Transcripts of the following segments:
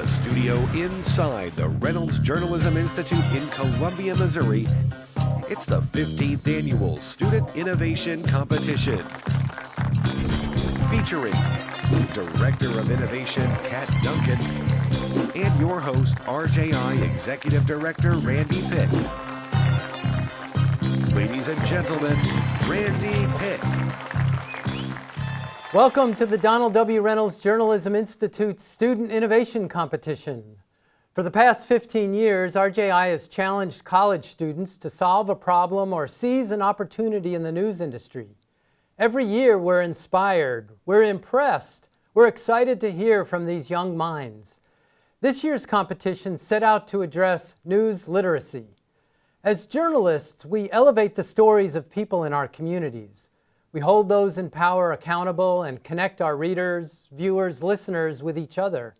the studio inside the Reynolds Journalism Institute in Columbia, Missouri, it's the 15th Annual Student Innovation Competition. Featuring Director of Innovation, Duncan, and your host, RJI Executive Director, Randy Picht. Ladies and gentlemen, Randy Picht. Welcome to the Donald W. Reynolds Journalism Institute's Student Innovation Competition. For the past 15 years, RJI has challenged college students to solve a problem or seize an opportunity in the news industry. Every year we're inspired, we're impressed, we're excited to hear from these young minds. This year's competition set out to address news literacy. As journalists, we elevate the stories of people in our communities. We hold those in power accountable and connect our readers, viewers, listeners with each other.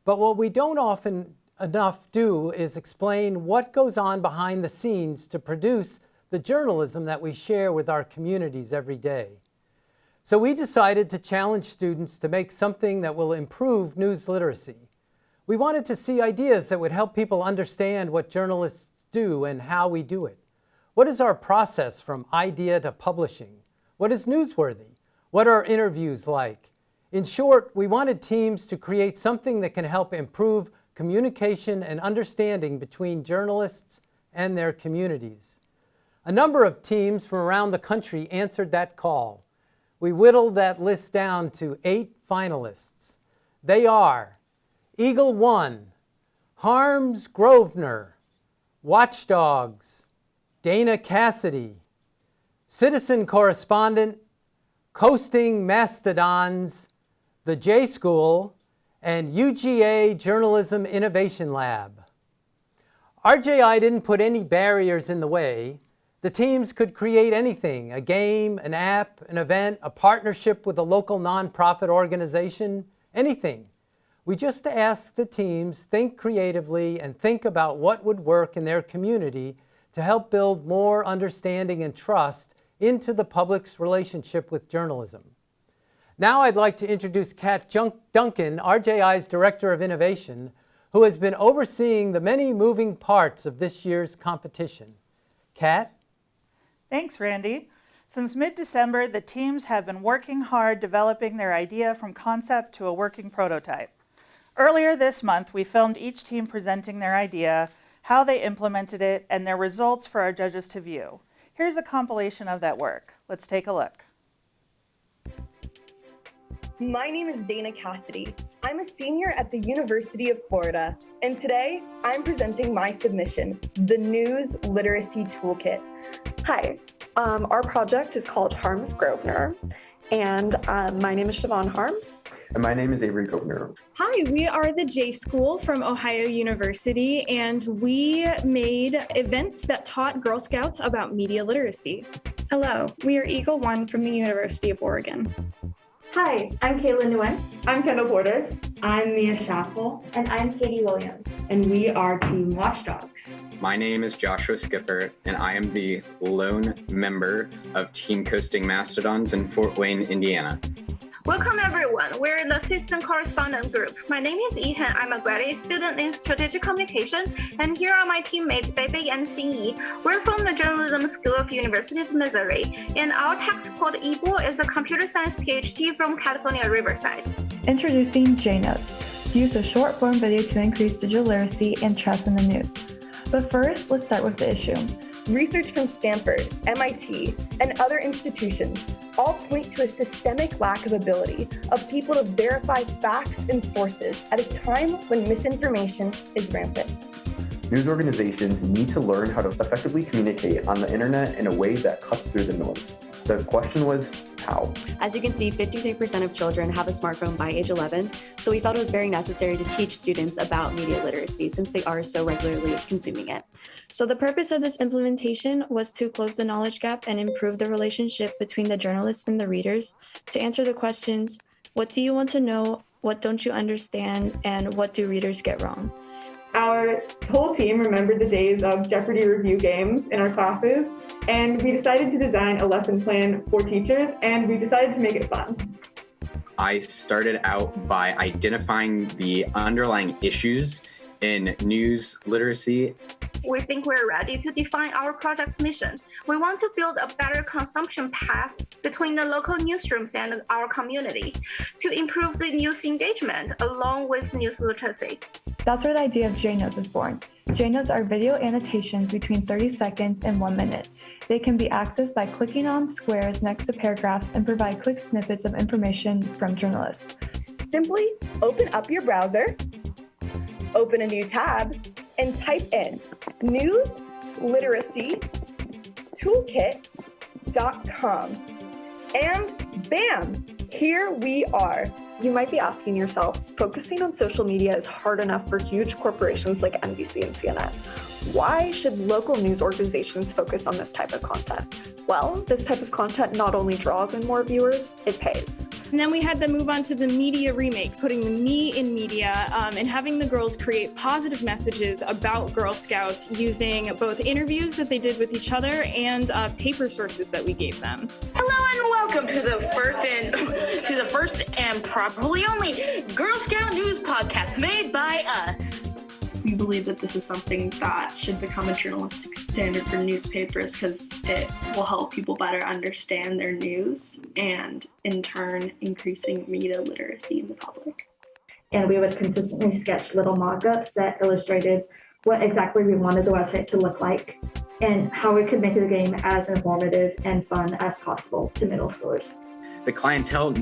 But what we don't often enough do is explain what goes on behind the scenes to produce the journalism that we share with our communities every day. So we decided to challenge students to make something that will improve news literacy. We wanted to see ideas that would help people understand what journalists do and how we do it. What is our process from idea to publishing? What is newsworthy? What are interviews like? In short, we wanted teams to create something that can help improve communication and understanding between journalists and their communities. A number of teams from around the country answered that call. We whittled that list down to 8 finalists. They are Eagle One, Harms Grosvenor, Watchdogs, Dana Cassidy, Citizen Correspondent, Coasting Mastodons, the J School, and UGA Journalism Innovation Lab. RJI didn't put any barriers in the way. The teams could create anything, a game, an app, an event, a partnership with a local nonprofit organization, anything. We just asked the teams think creatively and think about what would work in their community to help build more understanding and trust into the public's relationship with journalism. Now I'd like to introduce Duncan, RJI's Director of Innovation, who has been overseeing the many moving parts of this year's competition. Kat? Thanks, Randy. Since mid-December, the teams have been working hard developing their idea from concept to a working prototype. Earlier this month, we filmed each team presenting their idea, how they implemented it, and their results for our judges to view. Here's a compilation of that work. Let's take a look. My name is Dana Cassidy. I'm a senior at the University of Florida, and today I'm presenting my submission, the News Literacy Toolkit. Hi, our project is called Harms Grosvenor, and my name is Siobhan Harms. And my name is Avery Grosvenor. Hi, we are the J School from Ohio University, and we made events that taught Girl Scouts about media literacy. Hello, we are Eagle One from the University of Oregon. Hi, I'm Kayla Nguyen. I'm Kendall Porter. I'm Mia Schaffel. And I'm Katie Williams. And we are Team Watchdogs. My name is Joshua Skipper, and I am the lone member of Team Coasting Mastodons in Fort Wayne, Indiana. Welcome everyone, we're the Citizen Correspondent Group. My name is Yihan, I'm a graduate student in Strategic Communication, and here are my teammates Beibei and Xinyi. We're from the Journalism School of University of Missouri, and our tech support Ibo is a computer science PhD from California Riverside. Introducing JNotes, the use of short-form video to increase digital literacy and trust in the news. But first, let's start with the issue. Research from Stanford, MIT, and other institutions all point to a systemic lack of ability of people to verify facts and sources at a time when misinformation is rampant. News organizations need to learn how to effectively communicate on the internet in a way that cuts through the noise. The question was, how? As you can see, 53% of children have a smartphone by age 11, so we felt it was very necessary to teach students about media literacy since they are so regularly consuming it. So the purpose of this implementation was to close the knowledge gap and improve the relationship between the journalists and the readers to answer the questions, what do you want to know, what don't you understand, and what do readers get wrong? Our whole team remembered the days of Jeopardy review games in our classes, and we decided to design a lesson plan for teachers, and we decided to make it fun. I started out by identifying the underlying issues in news literacy. We think we're ready to define our project mission. We want to build a better consumption path between the local newsrooms and our community to improve the news engagement along with news literacy. That's where the idea of JNotes is born. JNotes are video annotations between 30 seconds and 1 minute. They can be accessed by clicking on squares next to paragraphs and provide quick snippets of information from journalists. Simply open up your browser, open a new tab, and type in newsliteracytoolkit.com. And bam, here we are. You might be asking yourself, focusing on social media is hard enough for huge corporations like NBC and CNN. Why should local news organizations focus on this type of content? Well, this type of content not only draws in more viewers, it pays. And then we had to move on to the media remake, putting the me in media and having the girls create positive messages about Girl Scouts using both interviews that they did with each other and paper sources that we gave them. Hello and welcome to the first and probably only Girl Scout news podcast made by us. We believe that this is something that should become a journalistic standard for newspapers because it will help people better understand their news and, in turn, increasing media literacy in the public. And we would consistently sketch little mock-ups that illustrated what exactly we wanted the website to look like and how we could make the game as informative and fun as possible to middle schoolers. The clientele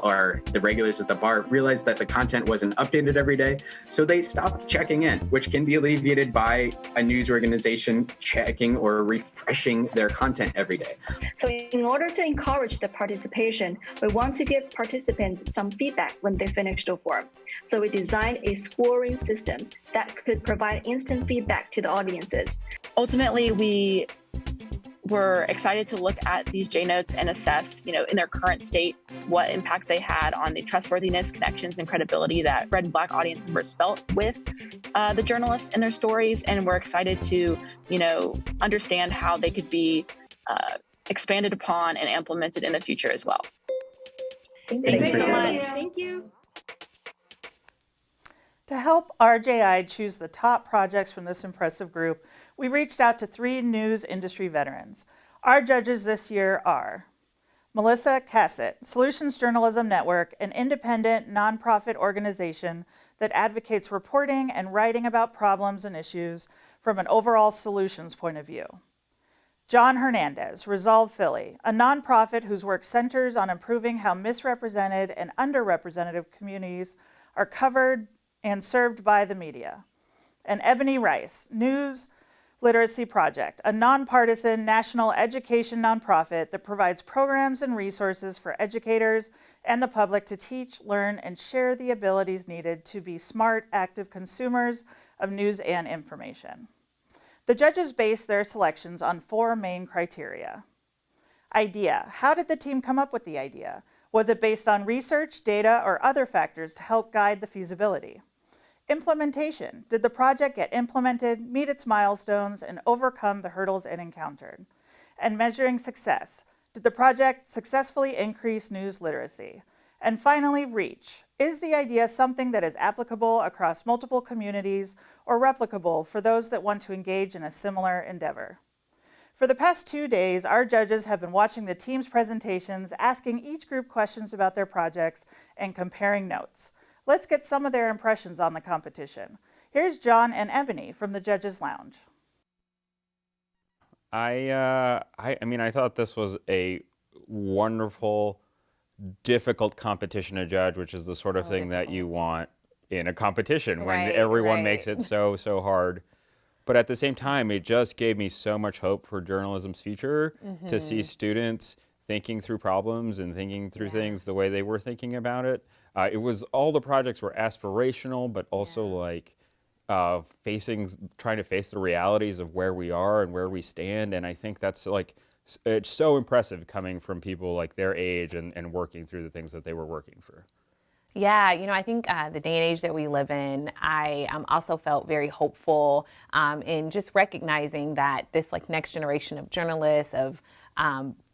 or the regulars at the bar realized that the content wasn't updated every day, so they stopped checking in, which can be alleviated by a news organization checking or refreshing their content every day. So in order to encourage the participation, we want to give participants some feedback when they finish the form. So we designed a scoring system that could provide instant feedback to the audiences. Ultimately, we were excited to look at these JNotes and assess, in their current state, what impact they had on the trustworthiness, connections, and credibility that Red and Black audience members felt with the journalists and their stories. And we're excited to, understand how they could be expanded upon and implemented in the future as well. Thank you so much. Thank you. To help RJI choose the top projects from this impressive group, we reached out to 3 news industry veterans. Our judges this year are Melissa Cassutt, Solutions Journalism Network, an independent nonprofit organization that advocates reporting and writing about problems and issues from an overall solutions point of view. John Hernandez, Resolve Philly, a nonprofit whose work centers on improving how misrepresented and underrepresented communities are covered and served by the media. And Ebonee Rice, News Literacy Project, a nonpartisan national education nonprofit that provides programs and resources for educators and the public to teach, learn, and share the abilities needed to be smart, active consumers of news and information. The judges based their selections on 4 main criteria. Idea. How did the team come up with the idea? Was it based on research, data, or other factors to help guide the feasibility? Implementation. Did the project get implemented, meet its milestones, and overcome the hurdles it encountered? And measuring success. Did the project successfully increase news literacy? And finally, reach. Is the idea something that is applicable across multiple communities or replicable for those that want to engage in a similar endeavor? For the past 2 days, our judges have been watching the team's presentations, asking each group questions about their projects, and comparing notes. Let's get some of their impressions on the competition. Here's John and Ebonee from the Judges Lounge. I thought this was a wonderful, difficult competition to judge, which is the sort of thing that you want in a competition when everyone makes it so hard. But at the same time, it just gave me so much hope for journalism's future to see students thinking through problems and thinking through things the way they were thinking about it. All the projects were aspirational, but also trying to face the realities of where we are and where we stand. And I think that's it's so impressive coming from people like their age and working through the things that they were working through. Yeah, I think the day and age that we live in, I also felt very hopeful in just recognizing that this next generation of journalists, of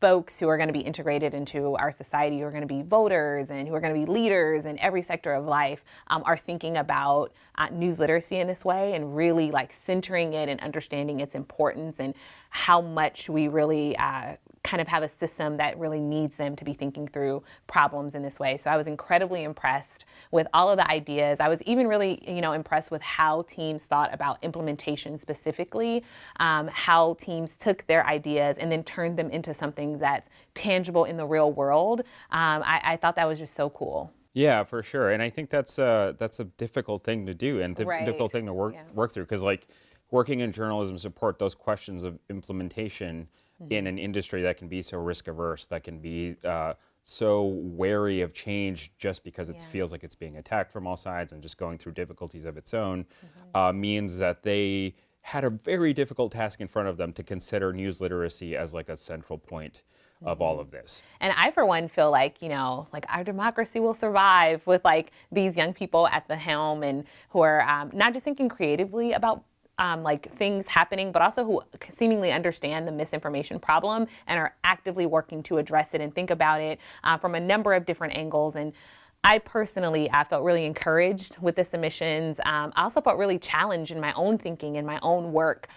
folks who are going to be integrated into our society, who are going to be voters and who are going to be leaders in every sector of life, are thinking about news literacy in this way and really like centering it and understanding its importance and how much we really kind of have a system that really needs them to be thinking through problems in this way. So I was incredibly impressed with all of the ideas. I was even really, impressed with how teams thought about implementation specifically, how teams took their ideas and then turned them into something that's tangible in the real world. I thought that was just so cool. Yeah, for sure. And I think that's a difficult thing to do and Right. difficult thing to work through, because like working in journalism support, those questions of implementation in an industry that can be so risk averse, that can be so wary of change just because it feels like it's being attacked from all sides and just going through difficulties of its own, means that they had a very difficult task in front of them to consider news literacy as like a central point of all of this. And I, for one, feel like, like our democracy will survive with like these young people at the helm and who are not just thinking creatively about like things happening, but also who seemingly understand the misinformation problem and are actively working to address it and think about it from a number of different angles. And I personally, felt really encouraged with the submissions. I also felt really challenged in my own thinking and my own work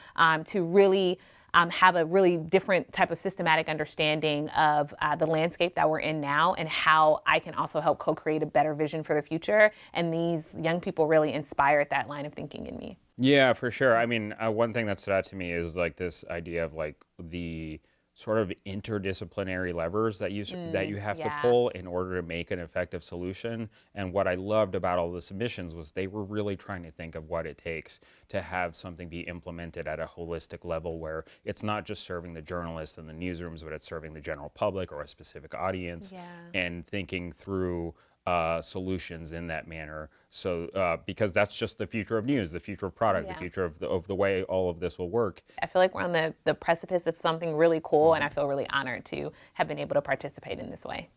to really have a really different type of systematic understanding of the landscape that we're in now and how I can also help co-create a better vision for the future. And these young people really inspired that line of thinking in me. Yeah, for sure. I mean, one thing that stood out to me is like this idea of like the sort of interdisciplinary levers that you have to pull in order to make an effective solution. And what I loved about all the submissions was they were really trying to think of what it takes to have something be implemented at a holistic level where it's not just serving the journalists and the newsrooms, but it's serving the general public or a specific audience, and thinking through solutions in that manner. So because that's just the future of news, the future of product, the future of the way all of this will work. I feel like we're on the precipice of something really cool, and I feel really honored to have been able to participate in this way.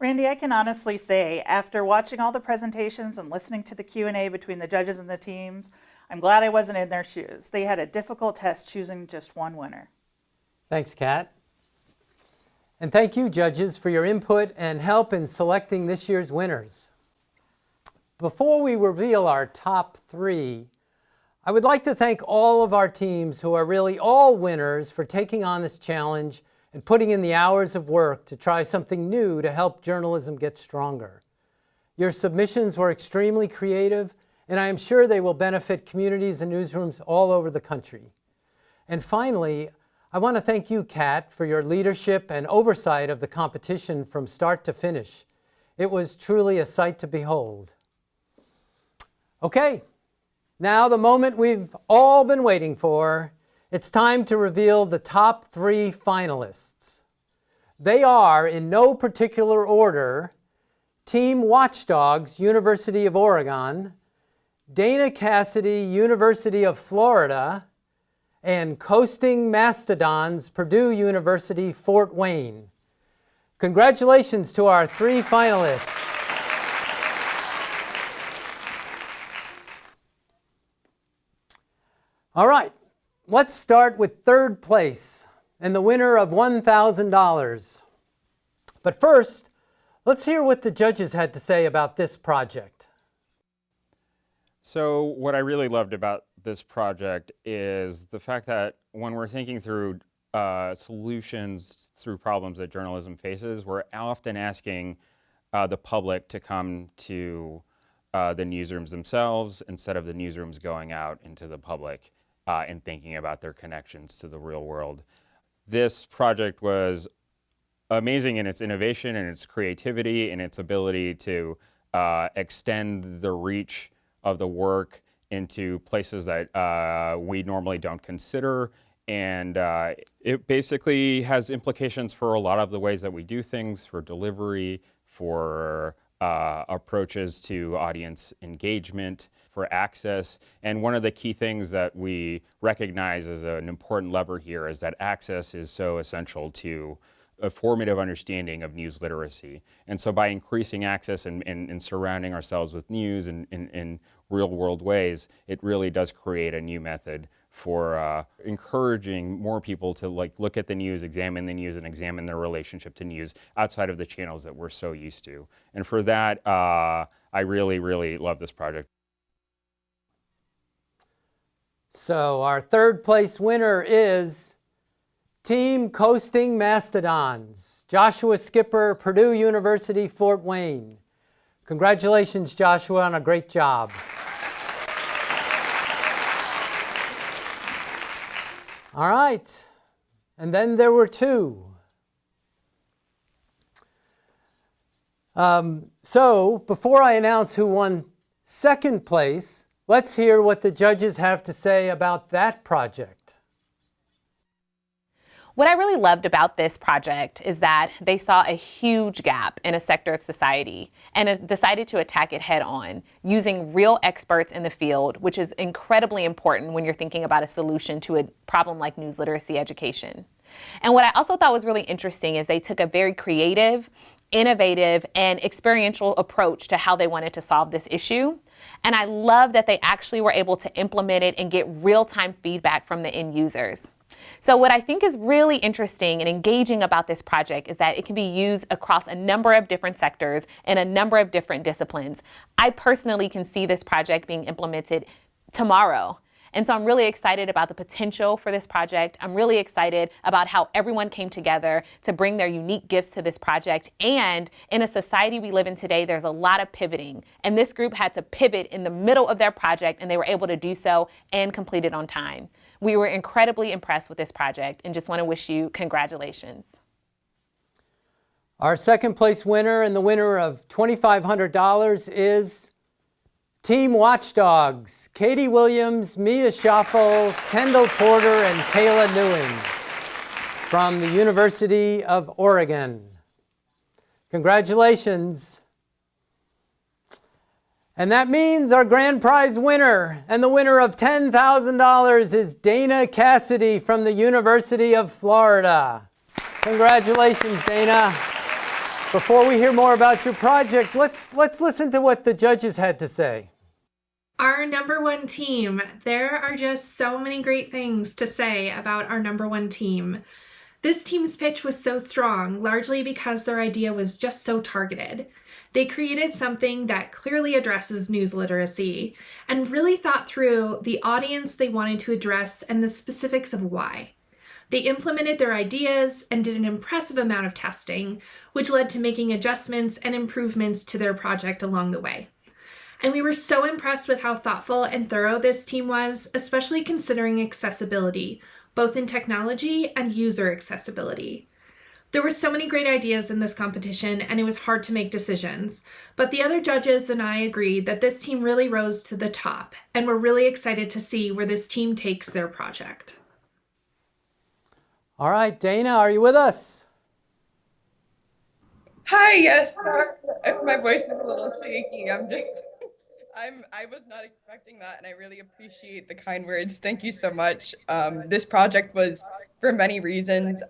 Randy, I can honestly say, after watching all the presentations and listening to the Q&A between the judges and the teams, I'm glad I wasn't in their shoes. They had a difficult test choosing just one winner. Thanks, Kat. And thank you, judges, for your input and help in selecting this year's winners. Before we reveal our top 3, I would like to thank all of our teams who are really all winners for taking on this challenge and putting in the hours of work to try something new to help journalism get stronger. Your submissions were extremely creative, and I am sure they will benefit communities and newsrooms all over the country. And finally, I want to thank you, Kat, for your leadership and oversight of the competition from start to finish. It was truly a sight to behold. Okay, now the moment we've all been waiting for. It's time to reveal the top 3 finalists. They are, in no particular order, Team Watchdogs, University of Oregon, Dana Cassidy, University of Florida, and Coasting Mastodons, Purdue University, Fort Wayne. Congratulations to our 3 finalists. All right, let's start with 3rd place and the winner of $1,000. But first, let's hear what the judges had to say about this project. So what I really loved about this project is the fact that when we're thinking through solutions through problems that journalism faces, we're often asking the public to come to the newsrooms themselves instead of the newsrooms going out into the public and thinking about their connections to the real world. This project was amazing in its innovation and its creativity and its ability to extend the reach of the work into places that we normally don't consider. And it basically has implications for a lot of the ways that we do things, for delivery, for approaches to audience engagement, for access. And one of the key things that we recognize as an important lever here is that access is so essential to a formative understanding of news literacy. And so by increasing access and surrounding ourselves with news in real world ways, it really does create a new method for encouraging more people to look at the news, examine the news, and examine their relationship to news outside of the channels that we're so used to. And for that, I really, really love this project. So our third place winner is Team Coasting Mastodons, Joshua Skipper, Purdue University, Fort Wayne. Congratulations, Joshua, on a great job. All right, and then there were two. So before I announce who won second place, let's hear what the judges have to say about that project. What I really loved about this project is that they saw a huge gap in a sector of society and decided to attack it head on using real experts in the field, which is incredibly important when you're thinking about a solution to a problem like news literacy education. And what I also thought was really interesting is they took a very creative, innovative, and experiential approach to how they wanted to solve this issue. And I love that they actually were able to implement it and get real-time feedback from the end users. So what I think is really interesting and engaging about this project is that it can be used across a number of different sectors and a number of different disciplines. I personally can see this project being implemented tomorrow. And so I'm really excited about the potential for this project. I'm really excited about how everyone came together to bring their unique gifts to this project. And in a society we live in today, there's a lot of pivoting. And this group had to pivot in the middle of their project, and they were able to do so and complete it on time. We were incredibly impressed with this project and just want to wish you congratulations. Our second place winner and the winner of $2,500 is Team Watchdogs, Katie Williams, Mia Schaffel, Kendall Porter, and Kayla Newing from the University of Oregon. Congratulations. And that means our grand prize winner and the winner of $10,000 is Dana Cassidy from the University of Florida. Congratulations, Dana. Before we hear more about your project, let's listen to what the judges had to say. Our number one team. There are just so many great things to say about our number one team. This team's pitch was so strong, largely because their idea was just so targeted. They created something that clearly addresses news literacy and really thought through the audience they wanted to address and the specifics of why. They implemented their ideas and did an impressive amount of testing, which led to making adjustments and improvements to their project along the way. And we were so impressed with how thoughtful and thorough this team was, especially considering accessibility, both in technology and user accessibility. There were so many great ideas in this competition, and it was hard to make decisions. But the other judges and I agreed that this team really rose to the top, and we're really excited to see where this team takes their project. All right, Dana, are you with us? Hi, yes. Sorry if my voice is a little shaky. I was not expecting that, and I really appreciate the kind words. Thank you so much. This project was, for many reasons,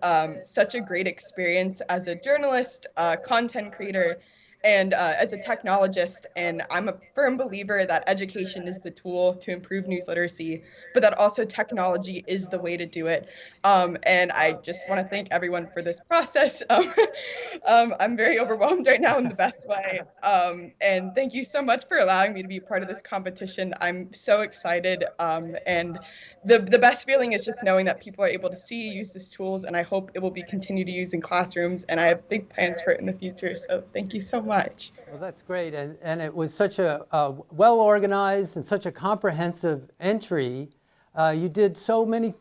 such a great experience as a journalist, content creator, and as a technologist. And I'm a firm believer that education is the tool to improve news literacy, but that also technology is the way to do it. And I just want to thank everyone for this process. I'm very overwhelmed right now in the best way. And thank you so much for allowing me to be part of this competition. I'm so excited. And the best feeling is just knowing that people are able to use these tools, and I hope it will be continued to use in classrooms, and I have big plans for it in the future. So thank you so much. Well, that's great, and it was such a well-organized and such a comprehensive entry. You did so many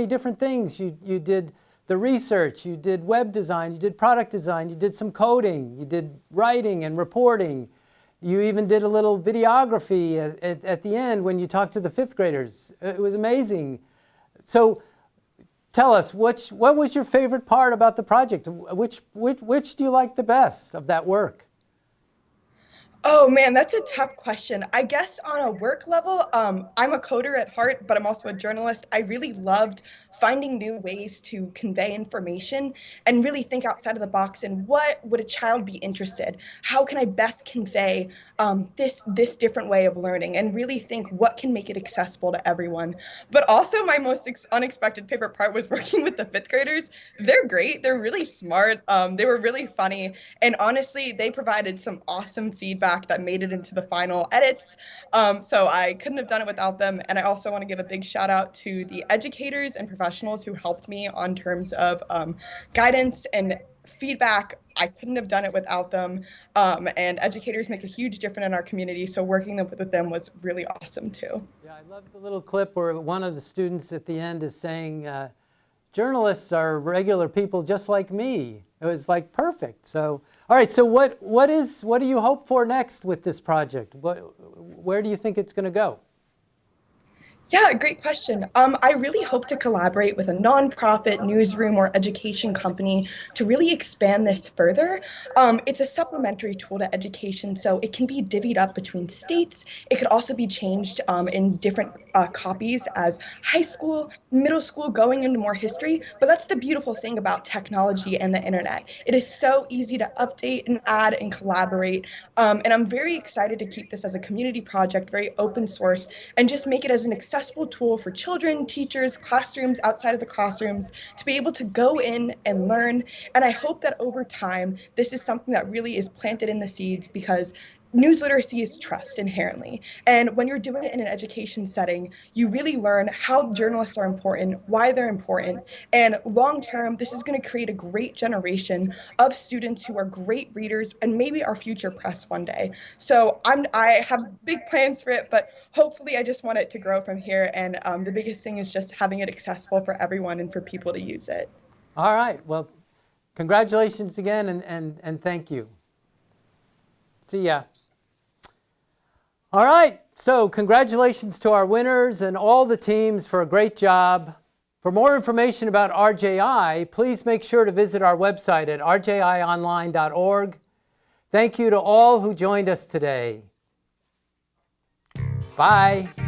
different things. You did the research, you did web design, you did product design, you did some coding, you did writing and reporting. You even did a little videography at the end when you talked to the fifth graders. It was amazing. So tell us, what was your favorite part about the project? Which do you like the best of that work? Oh man, that's a tough question. I guess on a work level, I'm a coder at heart, but I'm also a journalist. I really loved finding new ways to convey information and really think outside of the box and what would a child be interested? How can I best convey this different way of learning, and really think what can make it accessible to everyone. But also my most unexpected favorite part was working with the 5th graders. They're great. They're really smart. They were really funny. And honestly, they provided some awesome feedback that made it into the final edits. So I couldn't have done it without them. And I also want to give a big shout out to the educators and professionals who helped me on terms of guidance and feedback. I couldn't have done it without them. And educators make a huge difference in our community. So working with them was really awesome too. Yeah, I love the little clip where one of the students at the end is saying, journalists are regular people just like me. It was like perfect. So, all right. So what do you hope for next with this project? Where do you think it's going to go? Yeah, great question. I really hope to collaborate with a nonprofit newsroom or education company to really expand this further. It's a supplementary tool to education, so it can be divvied up between states. It could also be changed in different copies as high school, middle school, going into more history. But that's the beautiful thing about technology and the internet. It is so easy to update and add and collaborate. And I'm very excited to keep this as a community project, very open source, and just make it as an accessible tool for children, teachers, classrooms, outside of the classrooms, to be able to go in and learn. And I hope that over time, this is something that really is planted in the seeds, because news literacy is trust inherently. And when you're doing it in an education setting, you really learn how journalists are important, why they're important. And long term, this is going to create a great generation of students who are great readers and maybe our future press one day. So I have big plans for it, but hopefully I just want it to grow from here. And the biggest thing is just having it accessible for everyone and for people to use it. All right. Well, congratulations again, and thank you. See ya. All right, so congratulations to our winners and all the teams for a great job. For more information about RJI, please make sure to visit our website at rjionline.org. Thank you to all who joined us today. Bye.